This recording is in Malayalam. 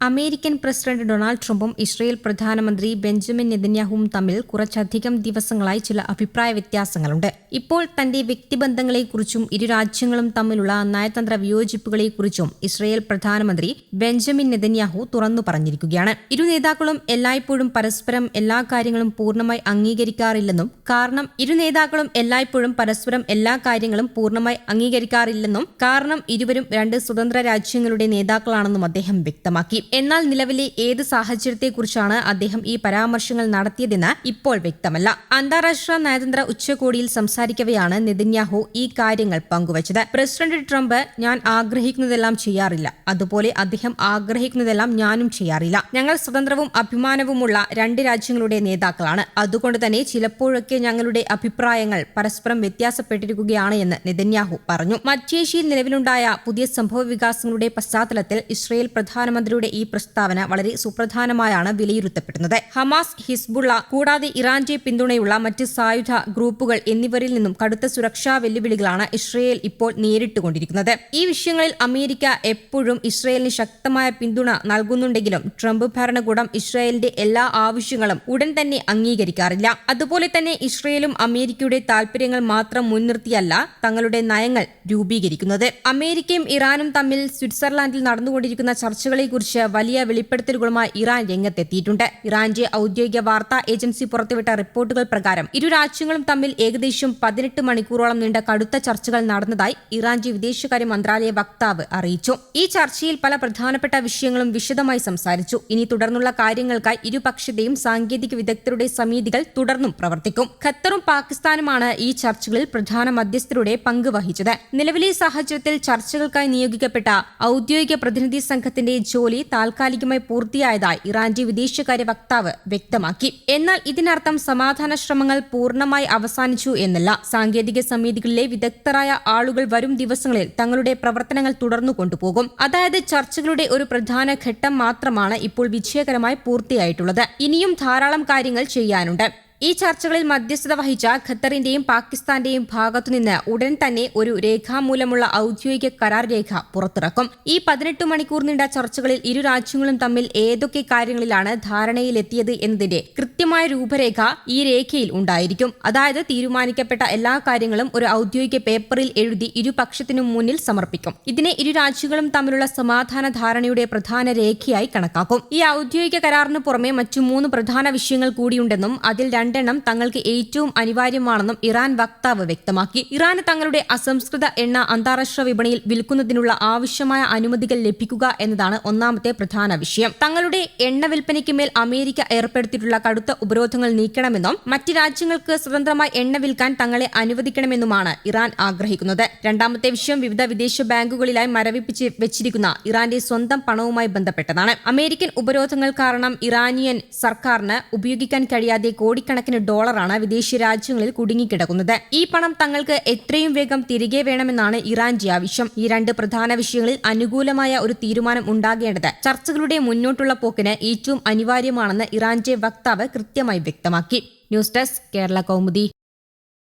അമേരിക്കൻ പ്രസിഡന്റ് ഡൊണാൾഡ് ട്രംപും ഇസ്രയേൽ പ്രധാനമന്ത്രി ബെഞ്ചമിൻ നെതന്യാഹുവും തമ്മിൽ കുറച്ചധികം ദിവസങ്ങളായി ചില അഭിപ്രായ വ്യത്യാസങ്ങളുണ്ട്. ഇപ്പോൾ തന്റെ വ്യക്തിബന്ധങ്ങളെക്കുറിച്ചും ഇരു രാജ്യങ്ങളും തമ്മിലുള്ള നയതന്ത്ര വിയോജിപ്പുകളെക്കുറിച്ചും ഇസ്രയേൽ പ്രധാനമന്ത്രി ബെഞ്ചമിൻ നെതന്യാഹു തുറന്നു പറഞ്ഞിരിക്കുകയാണ്. ഇരു നേതാക്കളും എല്ലായ്പ്പോഴും പരസ്പരം എല്ലാ കാര്യങ്ങളും പൂർണ്ണമായി അംഗീകരിക്കാറില്ലെന്നും കാരണം ഇരുവരും രണ്ട് സ്വതന്ത്ര രാജ്യങ്ങളുടെ നേതാക്കളാണെന്നും അദ്ദേഹം വ്യക്തമാക്കി. എന്നാൽ നിലവിലെ ഏത് സാഹചര്യത്തെക്കുറിച്ചാണ് അദ്ദേഹം ഈ പരാമർശങ്ങൾ നടത്തിയതെന്ന് ഇപ്പോൾ വ്യക്തമല്ല. അന്താരാഷ്ട്ര നയതന്ത്ര ഉച്ചകോടിയിൽ സംസാരിക്കവെയാണ് നെതന്യാഹു ഈ കാര്യങ്ങൾ പങ്കുവച്ചത്. പ്രസിഡന്റ് ട്രംപ് ഞാൻ ആഗ്രഹിക്കുന്നതെല്ലാം ചെയ്യാറില്ല, അതുപോലെ അദ്ദേഹം ആഗ്രഹിക്കുന്നതെല്ലാം ഞാനും ചെയ്യാറില്ല. ഞങ്ങൾ സ്വതന്ത്രവും അഭിമാനവുമുള്ള രണ്ട് രാജ്യങ്ങളുടെ നേതാക്കളാണ്. അതുകൊണ്ട് തന്നെ ചിലപ്പോഴൊക്കെ ഞങ്ങളുടെ അഭിപ്രായങ്ങൾ പരസ്പരം വ്യത്യാസപ്പെട്ടിരിക്കുകയാണ് എന്ന് നെതന്യാഹു പറഞ്ഞു. മധ്യേഷ്യയിൽ നിലവിലുണ്ടായ പുതിയ സംഭവ വികാസങ്ങളുടെ പശ്ചാത്തലത്തിൽ ഇസ്രയേൽ പ്രധാനമന്ത്രിയുടെ ഈ പ്രസ്താവന വളരെ സുപ്രധാനമായാണ് വിലയിരുത്തപ്പെടുന്നത്. ഹമാസ്, ഹിസ്ബുള്ള കൂടാതെ ഇറാന്റെ പിന്തുണയുള്ള മറ്റ് സായുധ ഗ്രൂപ്പുകൾ എന്നിവരിൽ നിന്നും കടുത്ത സുരക്ഷാ വെല്ലുവിളികളാണ് ഇസ്രയേൽ ഇപ്പോൾ നേരിട്ടുകൊണ്ടിരിക്കുന്നത്. ഈ വിഷയങ്ങളിൽ അമേരിക്ക എപ്പോഴും ഇസ്രയേലിന് ശക്തമായ പിന്തുണ നൽകുന്നുണ്ടെങ്കിലും ട്രംപ് ഭരണകൂടം ഇസ്രയേലിന്റെ എല്ലാ ആവശ്യങ്ങളും ഉടൻ തന്നെ അംഗീകരിക്കാറില്ല. അതുപോലെ തന്നെ ഇസ്രയേലും അമേരിക്കയുടെ താൽപര്യങ്ങൾ മാത്രം മുൻനിർത്തിയല്ല തങ്ങളുടെ നയങ്ങൾ രൂപീകരിക്കുന്നത്. അമേരിക്കയും ഇറാനും തമ്മിൽ സ്വിറ്റ്സർലാൻഡിൽ നടന്നുകൊണ്ടിരിക്കുന്ന ചർച്ചകളെക്കുറിച്ച് വലിയ വെളിപ്പെടുത്തലുകളുമായി ഇറാൻ രംഗത്തെത്തിയിട്ടുണ്ട്. ഇറാന്റെ ഔദ്യോഗിക വാർത്താ ഏജൻസി പുറത്തുവിട്ട റിപ്പോർട്ടുകൾ പ്രകാരം ഇരു രാജ്യങ്ങളും തമ്മിൽ ഏകദേശം 18 മണിക്കൂറോളം നീണ്ട കടുത്ത ചർച്ചകൾ നടന്നതായി ഇറാന്റെ വിദേശകാര്യ മന്ത്രാലയ വക്താവ് അറിയിച്ചു. ഈ ചർച്ചയിൽ പല പ്രധാനപ്പെട്ട വിഷയങ്ങളും വിശദമായി സംസാരിച്ചു. ഇനി തുടർന്നുള്ള കാര്യങ്ങൾക്കായി ഇരുപക്ഷത്തെയും സാങ്കേതിക വിദഗ്ധരുടെ സമിതികൾ തുടർന്നും പ്രവർത്തിക്കും. ഖത്തറും പാകിസ്ഥാനുമാണ് ഈ ചർച്ചകളിൽ പ്രധാന മധ്യസ്ഥരുടെ പങ്ക് വഹിച്ചത്. നിലവിലെ സാഹചര്യത്തിൽ ചർച്ചകൾക്കായി നിയോഗിക്കപ്പെട്ട ഔദ്യോഗിക പ്രതിനിധി സംഘത്തിന്റെ ജോലി താൽക്കാലികമായി പൂർത്തിയായതായി ഇറാന്റെ വിദേശകാര്യ വക്താവ് വ്യക്തമാക്കി. എന്നാൽ ഇതിനർത്ഥം സമാധാന ശ്രമങ്ങൾ പൂർണ്ണമായി അവസാനിച്ചു എന്നല്ല. സാങ്കേതിക സമിതികളിലെ വിദഗ്ധരായ ആളുകൾ വരും ദിവസങ്ങളിൽ തങ്ങളുടെ പ്രവർത്തനങ്ങൾ തുടർന്നു കൊണ്ടുപോകും. അതായത് ചർച്ചകളുടെ ഒരു പ്രധാന ഘട്ടം മാത്രമാണ് ഇപ്പോൾ വിജയകരമായി പൂർത്തിയായിട്ടുള്ളത്. ഇനിയും ധാരാളം കാര്യങ്ങൾ ചെയ്യാനുണ്ട്. ഈ ചർച്ചകളിൽ മധ്യസ്ഥത വഹിച്ച ഖത്തറിന്റെയും പാകിസ്ഥാന്റെയും ഭാഗത്തുനിന്ന് ഉടൻ തന്നെ ഒരു രേഖാമൂലമുള്ള ഔദ്യോഗിക കരാർ രേഖ പുറത്തിറക്കും. ഈ 18 മണിക്കൂർ നീണ്ട ചർച്ചകളിൽ ഇരു രാജ്യങ്ങളും തമ്മിൽ ഏതൊക്കെ കാര്യങ്ങളിലാണ് ധാരണയിലെത്തിയത് എന്നതിന്റെ കൃത്യമായ രൂപരേഖ ഈ രേഖയിൽ ഉണ്ടായിരിക്കും. അതായത് തീരുമാനിക്കപ്പെട്ട എല്ലാ കാര്യങ്ങളും ഒരു ഔദ്യോഗിക പേപ്പറിൽ എഴുതി ഇരുപക്ഷത്തിനും മുന്നിൽ സമർപ്പിക്കും. ഇതിനെ ഇരു രാജ്യങ്ങളും തമ്മിലുള്ള സമാധാന ധാരണയുടെ പ്രധാന രേഖയായി കണക്കാക്കും. ഈ ഔദ്യോഗിക കരാറിന് പുറമെ മറ്റു 3 പ്രധാന വിഷയങ്ങൾ കൂടിയുണ്ടെന്നും അതിൽ 2 എണ്ണം തങ്ങൾക്ക് ഏറ്റവും അനിവാര്യമാണെന്നും ഇറാൻ വക്താവ് വ്യക്തമാക്കി. ഇറാന് തങ്ങളുടെ അസംസ്കൃത എണ്ണ അന്താരാഷ്ട്ര വിപണിയിൽ വിൽക്കുന്നതിനുള്ള ആവശ്യമായ അനുമതികൾ ലഭിക്കുക എന്നതാണ് ഒന്നാമത്തെ പ്രധാന വിഷയം. തങ്ങളുടെ എണ്ണ വിൽപ്പനയ്ക്ക് മേൽ അമേരിക്ക ഏർപ്പെടുത്തിയിട്ടുള്ള കടുത്ത ഉപരോധങ്ങൾ നീക്കണമെന്നും മറ്റ് രാജ്യങ്ങൾക്ക് സ്വതന്ത്രമായി എണ്ണ വിൽക്കാൻ തങ്ങളെ അനുവദിക്കണമെന്നുമാണ് ഇറാൻ ആഗ്രഹിക്കുന്നത്. രണ്ടാമത്തെ വിഷയം വിവിധ വിദേശ ബാങ്കുകളിലായി മരവിപ്പിച്ച് വെച്ചിരിക്കുന്ന ഇറാന്റെ സ്വന്തം പണവുമായി ബന്ധപ്പെട്ടതാണ്. അമേരിക്കൻ ഉപരോധങ്ങൾ കാരണം ഇറാനിയൻ സർക്കാരിന് ഉപയോഗിക്കാൻ കഴിയാതെ കോടിക്കണക്കിന് ഡോളറാണ് വിദേശ രാജ്യങ്ങളിൽ കുടുങ്ങിക്കിടക്കുന്നത്. ഈ പണം തങ്ങൾക്ക് എത്രയും വേഗം തിരികെ വേണമെന്നാണ് ഇറാന്റെ ആവശ്യം. ഈ 2 പ്രധാന വിഷയങ്ങളിൽ അനുകൂലമായ ഒരു തീരുമാനം ഉണ്ടാകേണ്ടത് ചർച്ചകളുടെ മുന്നോട്ടുള്ള പോക്കിന് ഏറ്റവും അനിവാര്യമാണെന്ന് ഇറാന്റെ വക്താവ് കൃത്യമായി വ്യക്തമാക്കി. News desk Kerala Kaumudi.